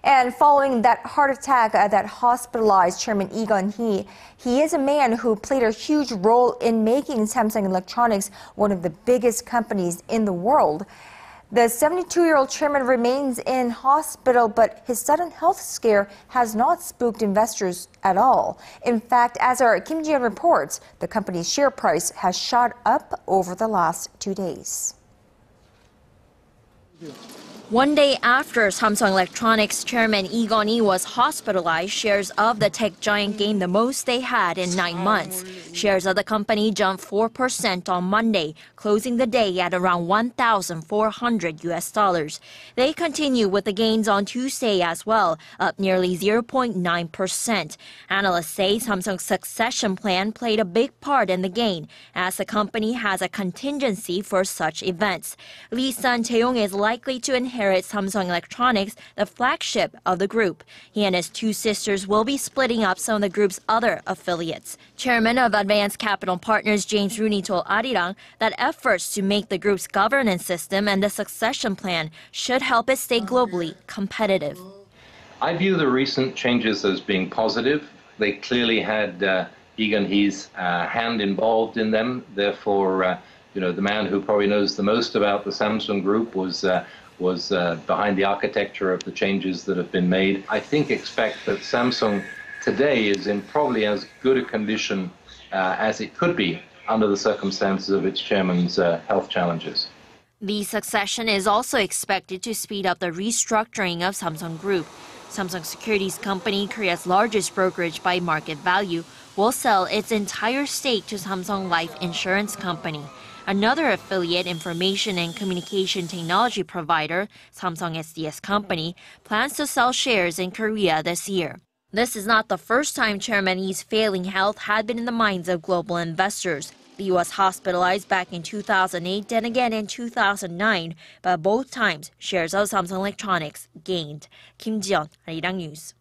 And following that heart attack that hospitalized Chairman Lee Kun-hee, he is a man who played a huge role in making Samsung Electronics one of the biggest companies in the world. The 72-year-old chairman remains in hospital, but his sudden health scare has not spooked investors at all. In fact, as our Kim Ji-yeon reports, the company's share price has shot up over the last 2 days. One day after Samsung Electronics chairman Lee Kun-hee was hospitalized, shares of the tech giant gained the most they had in 9 months. Shares of the company jumped 4% on Monday, closing the day at around $1,400. They continue with the gains on Tuesday as well, up nearly 0.9%. Analysts say Samsung's succession plan played a big part in the gain, as the company has a contingency for such events. Lee's son Jae-yong is likely to inherit Samsung Electronics, the flagship of the group. He and his 2 sisters will be splitting up some of the group's other affiliates. Chairman of Advanced Capital Partners James Rooney told Arirang that efforts to make the group's governance system and the succession plan should help it stay globally competitive. I view the recent changes as being positive. They clearly had Lee Kun-hee's hand involved in them. Therefore, the man who probably knows the most about the Samsung Group was behind the architecture of the changes that have been made. I expect that Samsung today is in probably as good a condition as it could be under the circumstances of its chairman's health challenges. The succession is also expected to speed up the restructuring of Samsung Group. Samsung Securities Company, Korea's largest brokerage by market value, will sell its entire stake to Samsung Life Insurance Company. Another affiliate information and communication technology provider, Samsung SDS Company, plans to sell shares in Korea this year. This is not the first time Chairman Lee's failing health had been in the minds of global investors. Lee was hospitalized back in 2008 and again in 2009, but both times shares of Samsung Electronics gained. Kim Ji-yeon, Arirang News.